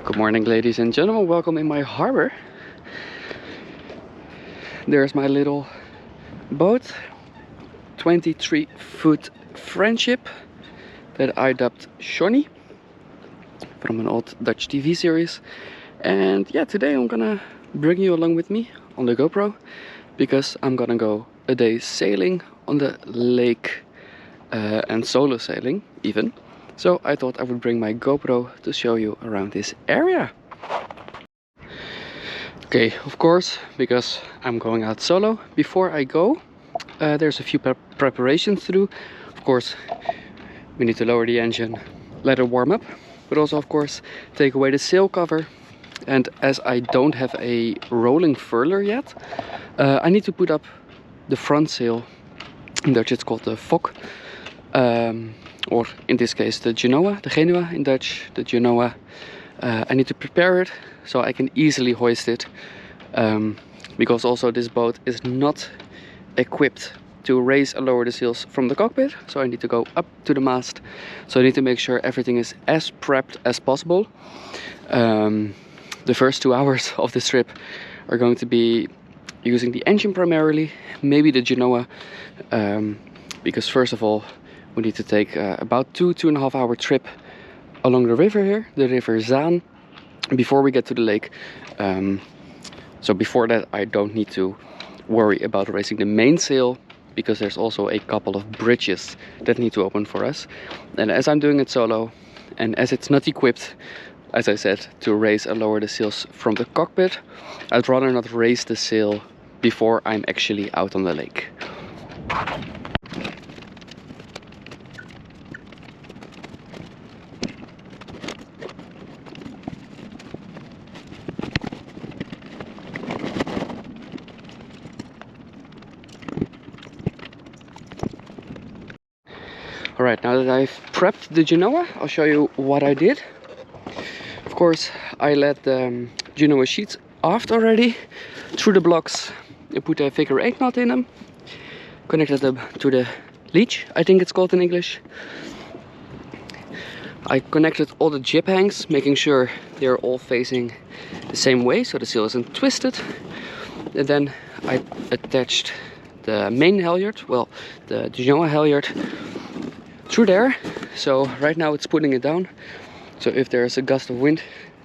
Good morning, ladies and gentlemen, welcome in my harbor. There's my little boat, 23-foot Friendship that I dubbed Johnny from an old Dutch TV series. And yeah, today I'm gonna bring you along with me on the GoPro because I'm gonna go a day sailing on the lake and solo sailing even. So I thought I would bring my GoPro to show you around this area. Okay, of course, because I'm going out solo, before I go, there's a few preparations to do. Of course, we need to lower the engine, let it warm up, but also, of course, take away the sail cover. And as I don't have a rolling furler yet, I need to put up the front sail. In Dutch it's called the fok. Or in this case the Genoa, in Dutch, the Genoa. I need to prepare it so I can easily hoist it, because also this boat is not equipped to raise and lower the sails from the cockpit, so I need to go up to the mast. So I need to make sure everything is as prepped as possible. The first 2 hours of this trip are going to be using the engine primarily, maybe the Genoa, because first of all we need to take about 2.5 hour trip along the river here, the river Zaan, before we get to the lake. So before that I don't need to worry about raising the mainsail, because there's also a couple of bridges that need to open for us. And as I'm doing it solo, and as it's not equipped, as I said, to raise and lower the sails from the cockpit, I'd rather not raise the sail before I'm actually out on the lake. Alright, now that I've prepped the Genoa, I'll show you what I did. Of course, I let the Genoa sheets aft already through the blocks. I put a figure 8 knot in them, connected them to the leech, I think it's called in English. I connected all the jib hangs, making sure they're all facing the same way so the sail isn't twisted. And then I attached the main halyard, well, the Genoa halyard, through there. So right now it's putting it down, so if there's a gust of wind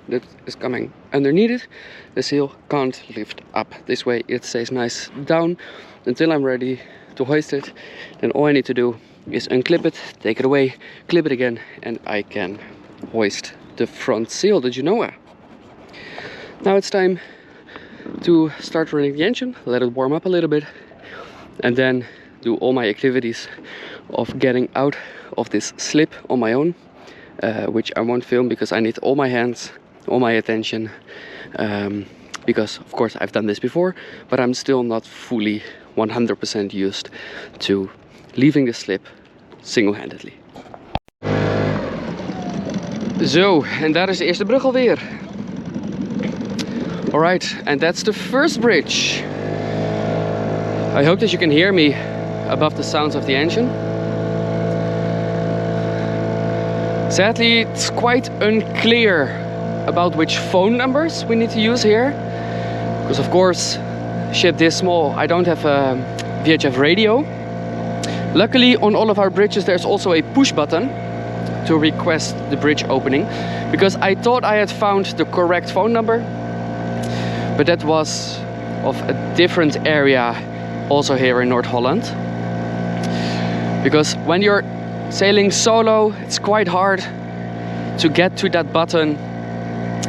that is coming underneath it, the sail can't lift up. This way it stays nice down until I'm ready to hoist it. Then all I need to do is unclip it, take it away, clip it again, and I can hoist the front sail, the Genoa. Now it's time to start running the engine, let it warm up a little bit, and then do all my activities of getting out of this slip on my own, which I won't film because I need all my hands, all my attention, because of course I've done this before, but I'm still not fully 100% used to leaving the slip single-handedly. Zo, en daar is de eerste brug alweer. Alright, and that's the first bridge. I hope that you can hear me above the sounds of the engine. Sadly, it's quite unclear about which phone numbers we need to use here, because of course, ship this small, I don't have a VHF radio. Luckily, on all of our bridges there's also a push button to request the bridge opening, because I thought I had found the correct phone number, but that was of a different area also here in North Holland. Because when you're sailing solo, it's quite hard to get to that button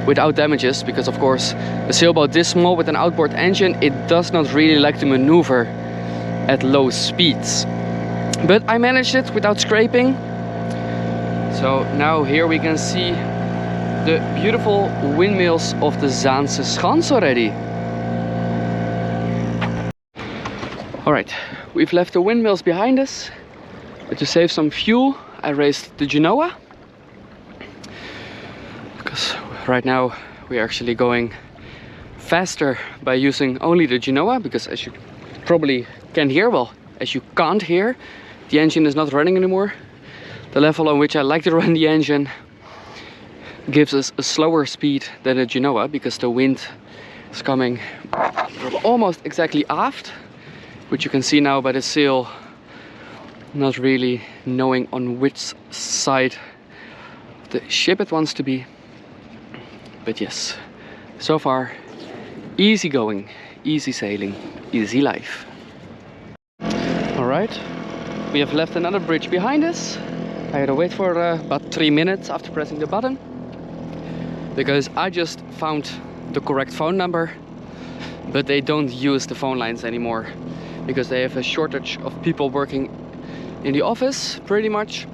without damages, because of course a sailboat this small with an outboard engine, it does not really like to maneuver at low speeds. But I managed it without scraping. So now here we can see the beautiful windmills of the Zaanse Schans already. Alright, we've left the windmills behind us. But to save some fuel, I raised the Genoa, because right now we are actually going faster by using only the Genoa, because as you probably can hear, well, as you can't hear, the engine is not running anymore. The level on which I like to run the engine gives us a slower speed than a Genoa because the wind is coming from almost exactly aft, which you can see now by the sail not really knowing on which side of the ship it wants to be. But yes, so far easy going, easy sailing, easy life. Alright, we have left another bridge behind us. I had to wait for about 3 minutes after pressing the button, because I just found the correct phone number, but they don't use the phone lines anymore because they have a shortage of people working in the office pretty much.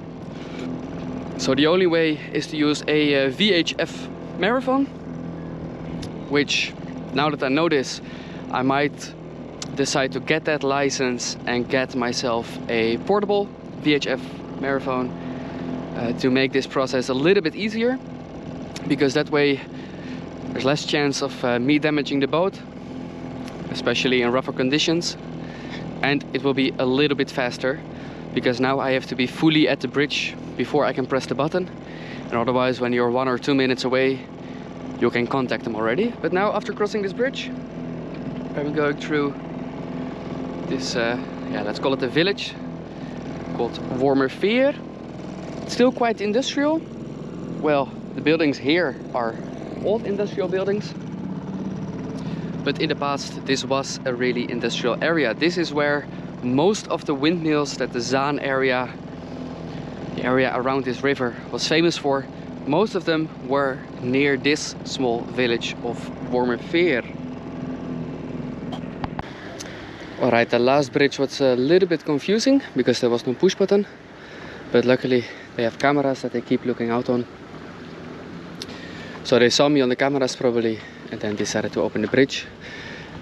So the only way is to use a VHF marathon, which now that I know this, I might decide to get that license and get myself a portable VHF marathon to make this process a little bit easier, because that way there's less chance of me damaging the boat, especially in rougher conditions, and it will be a little bit faster because now I have to be fully at the bridge before I can press the button, and otherwise when you're 1 or 2 minutes away you can contact them already. But now after crossing this bridge I'm going through this, yeah, let's call it a village called Wormerveer. It's still quite industrial. Well, the buildings here are old industrial buildings, but in the past this was a really industrial area. This is where most of the windmills that the Zaan area, the area around this river, was famous for, most of them were near this small village of Wormerveer. Alright, the last bridge was a little bit confusing because there was no push button, but luckily they have cameras that they keep looking out on. So they saw me on the cameras probably and then decided to open the bridge.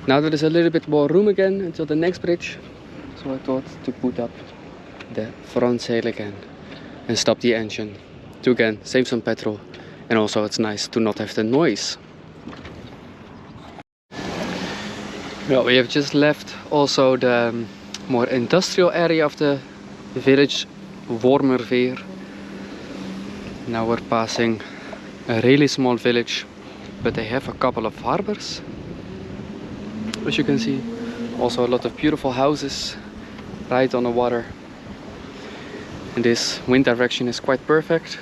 Now there is a little bit more room again until the next bridge, so I thought to put up the front sail again and stop the engine to again save some petrol, and also it's nice to not have the noise. Well, we have just left also the more industrial area of the village Wormerveer. Now we're passing a really small village, but they have a couple of harbors, as you can see. Also a lot of beautiful houses right on the water. And this wind direction is quite perfect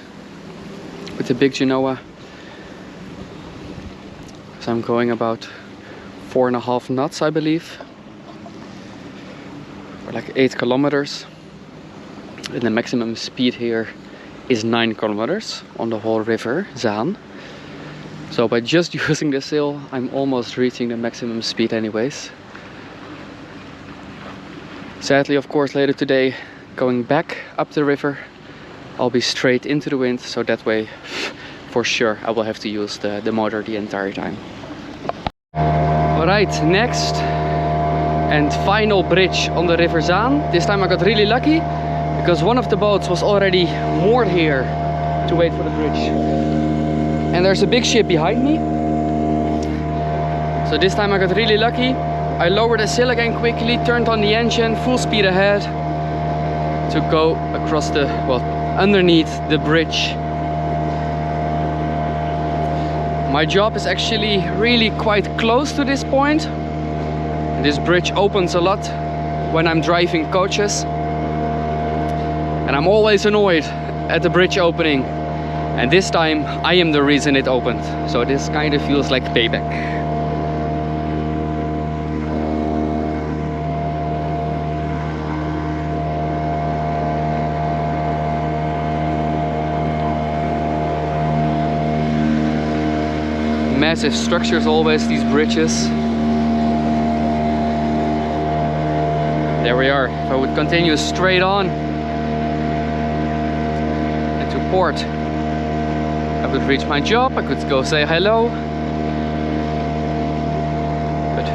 with the big Genoa. So I'm going about 4.5 knots, I believe, or like 8 kilometers. And the maximum speed here is 9 kilometers on the whole river Zaan. So by just using the sail, I'm almost reaching the maximum speed anyways. Sadly, of course, later today, going back up the river, I'll be straight into the wind, so that way, for sure, I will have to use the motor the entire time. Alright, next and final bridge on the river Zaan. This time I got really lucky, because one of the boats was already moored here to wait for the bridge. And there's a big ship behind me. So this time I got really lucky. I lowered the sail again quickly, turned on the engine, full speed ahead to go across the, well, underneath the bridge. My job is actually really quite close to this point. This bridge opens a lot when I'm driving coaches. And I'm always annoyed at the bridge opening. And this time I am the reason it opened. So this kind of feels like payback. Massive structures always, these bridges. There we are. If I would continue straight on and to port, I would reach my job, I could go say hello. But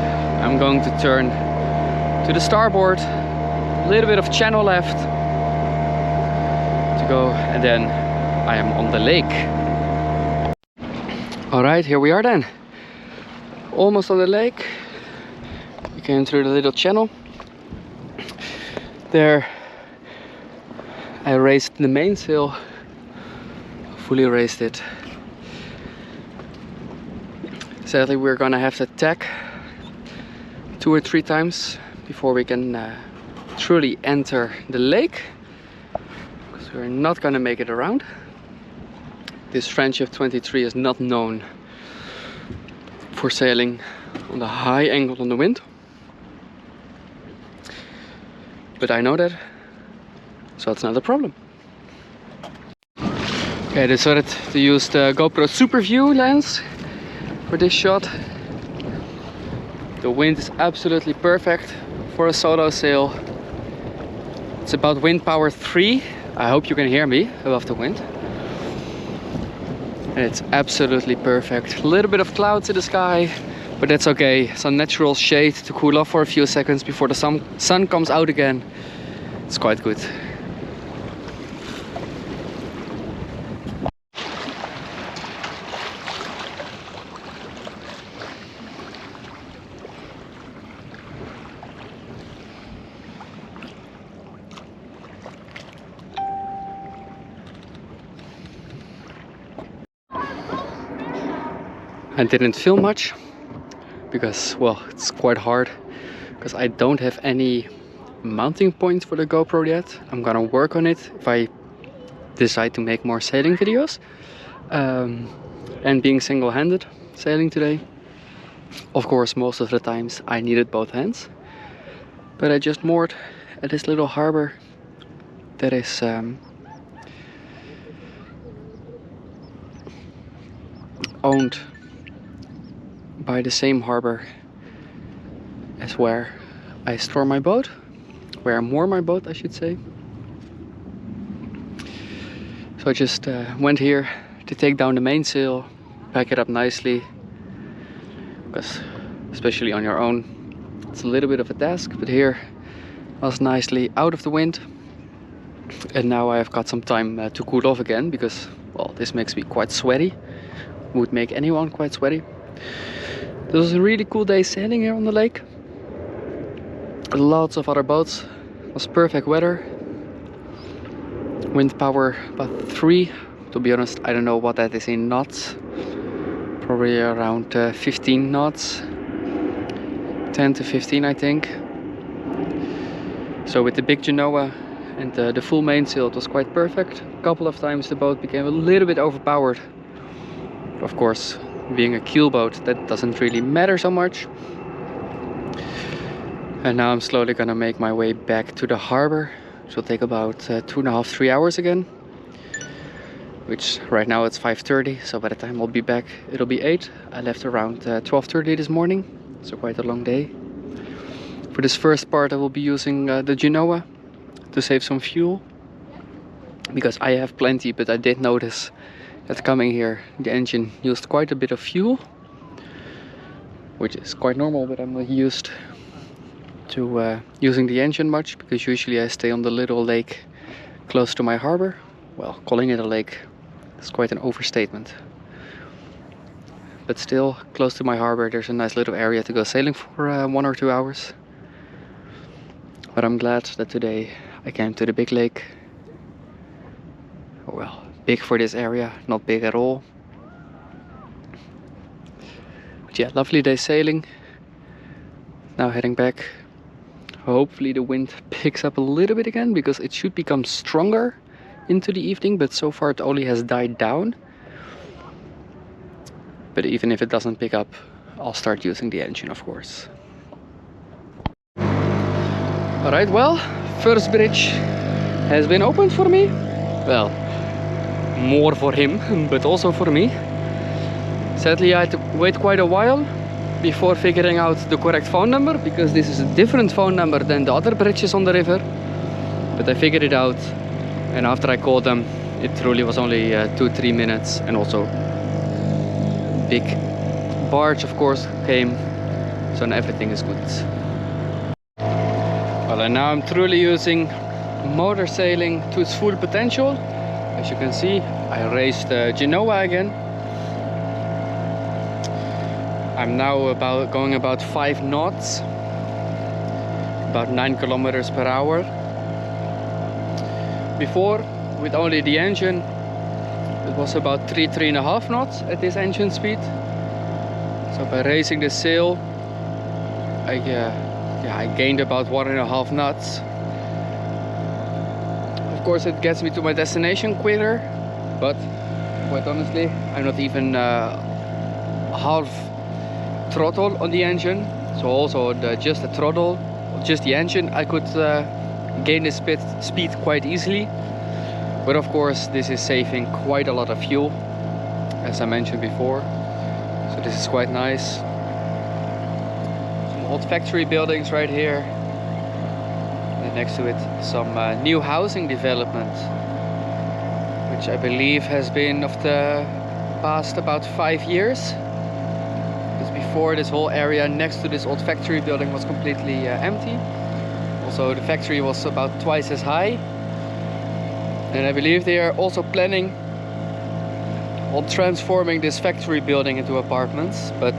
I'm going to turn to the starboard, a little bit of channel left to go, and then I am on the lake. Alright, here we are then. Almost on the lake. We came through the little channel. There I raised the mainsail, fully raised it, Sadly, we're gonna have to tack 2 or 3 times before we can truly enter the lake, because we're not gonna make it around. This Friendship 23 is not known for sailing on the high angle on the wind, but I know that, so it's not a problem. Okay, I decided to use the GoPro Super View lens for this shot. The wind is absolutely perfect for a solo sail. It's about wind power 3. I hope you can hear me above the wind. And it's absolutely perfect. A little bit of clouds in the sky, but that's okay. Some natural shade to cool off for a few seconds before the sun comes out again. It's quite good. I didn't film much because, well, it's quite hard because I don't have any mounting points for the GoPro yet. I'm gonna work on it if I decide to make more sailing videos. And being single-handed sailing today, of course, most of the times I needed both hands. But I just moored at this little harbor that is owned by the same harbor as where I store my boat, where I moor my boat, I should say. So I just went here to take down the mainsail, pack it up nicely, because especially on your own it's a little bit of a task, but here I was nicely out of the wind, and now I have got some time to cool off again, because, well, this makes me quite sweaty. Would make anyone quite sweaty. This was a really cool day sailing here on the lake. Lots of other boats. It was perfect weather. Wind power about 3. To be honest, I don't know what that is in knots. Probably around 15 knots. 10 to 15, I think. So with the big genoa and the full mainsail, it was quite perfect. A couple of times the boat became a little bit overpowered. Of course, being a keel boat, that doesn't really matter so much. And now I'm slowly gonna make my way back to the harbor, which will take about 2.5 to 3 hours again. Which right now it's 5:30, so by the time I'll be back it'll be 8. I left around 12:30 this morning, so quite a long day. For this first part I will be using the genoa to save some fuel, because I have plenty, but I did notice that coming here the engine used quite a bit of fuel, which is quite normal, but I'm not used to using the engine much, because usually I stay on the little lake close to my harbor. Well, calling it a lake is quite an overstatement, but still close to my harbor there's a nice little area to go sailing for 1 or 2 hours. But I'm glad that today I came to the big lake. Well, big for this area, not big at all. But yeah, lovely day sailing. Now heading back. Hopefully the wind picks up a little bit again, because it should become stronger into the evening, but so far it only has died down. But even if it doesn't pick up, I'll start using the engine, of course. Alright, well, first bridge has been opened for me. Well, more for him, but also for me. Sadly, I had to wait quite a while before figuring out the correct phone number, because this is a different phone number than the other bridges on the river. But I figured it out, and after I called them, it truly was only 2-3 minutes, and also big barge, of course, came, so now everything is good. Well, and now I'm truly using motor sailing to its full potential. As you can see, I raised genoa again. I'm now going about 5 knots, about 9 kilometers per hour. Before, with only the engine, it was about 3.5 knots at this engine speed. So by raising the sail, I gained about 1.5 knots. Of course, it gets me to my destination quicker, but quite honestly, I'm not even half throttle on the engine. So also just the throttle, just the engine, I could gain the speed quite easily. But of course, this is saving quite a lot of fuel, as I mentioned before. So this is quite nice. Some old factory buildings right here. And next to it, some new housing development, which I believe has been of the past about 5 years. Because before, this whole area next to this old factory building was completely empty. Also, the factory was about twice as high. And I believe they are also planning on transforming this factory building into apartments. But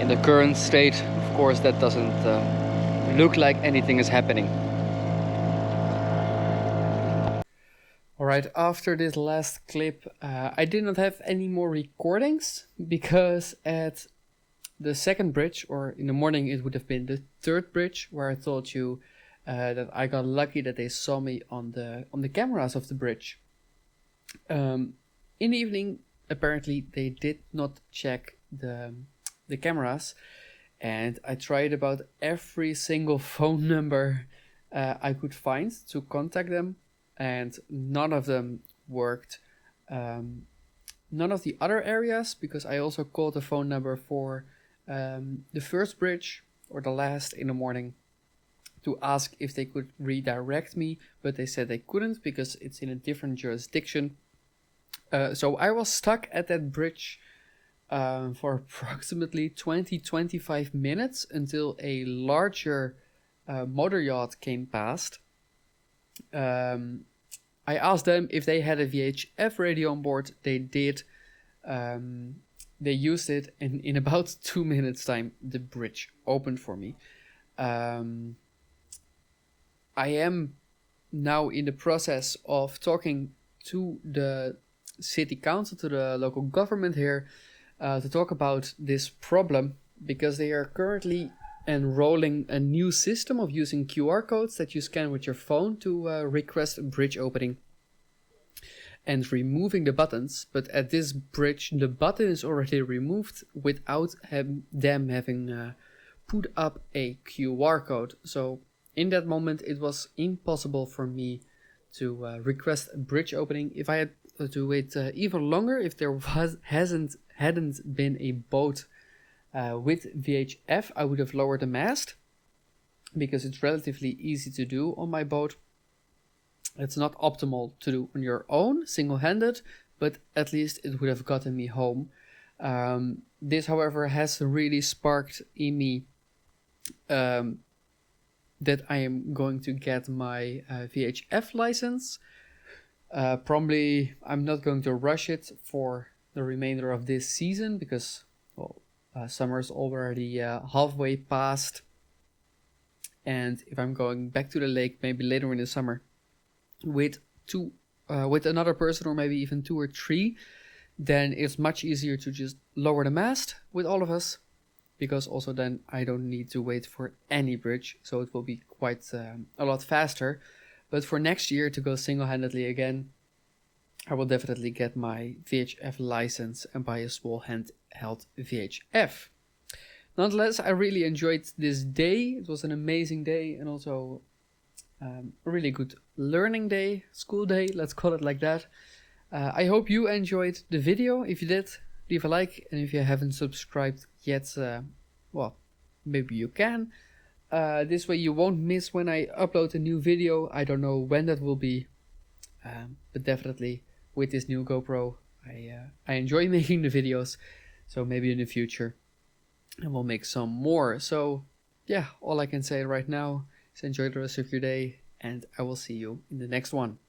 in the current state, of course, that doesn't look like anything is happening. Alright, after this last clip, I did not have any more recordings, because at the second bridge, or in the morning it would have been the third bridge, where I told you that I got lucky that they saw me on the cameras of the bridge. In the evening, apparently they did not check the cameras, and I tried about every single phone number I could find to contact them, and none of them worked. None of the other areas, because I also called the phone number for the first bridge, or the last in the morning, to ask if they could redirect me, but they said they couldn't because it's in a different jurisdiction. So I was stuck at that bridge for approximately 20-25 minutes until a larger motor yacht came past. I asked them if they had a VHF radio on board. They did. They used it, and in about 2 minutes time the bridge opened for me. I am now in the process of talking to the city council, to the local government here, to talk about this problem, because they are currently enrolling a new system of using QR codes that you scan with your phone to request a bridge opening, and removing the buttons. But at this bridge the button is already removed without them having put up a QR code. So in that moment it was impossible for me to request a bridge opening. If I had to wait even longer, if there hadn't been a boat with VHF, I would have lowered the mast, because it's relatively easy to do on my boat. It's not optimal to do on your own, single-handed, but at least it would have gotten me home. This, however, has really sparked in me that I am going to get my VHF license. Probably I'm not going to rush it for the remainder of this season, because summer's already halfway past, and if I'm going back to the lake maybe later in the summer with another person, or maybe even 2 or 3, then it's much easier to just lower the mast with all of us, because also then I don't need to wait for any bridge, so it will be quite a lot faster. But for next year, to go single-handedly again, I will definitely get my VHF license and buy a small handheld VHF. Nonetheless, I really enjoyed this day. It was an amazing day, and also a really good learning day, school day, let's call it like that. I hope you enjoyed the video. If you did, leave a like, and if you haven't subscribed yet, well, maybe you can. This way you won't miss when I upload a new video. I don't know when that will be, but definitely with this new GoPro, I enjoy making the videos, so maybe in the future I will make some more. So yeah, all I can say right now is enjoy the rest of your day, and I will see you in the next one.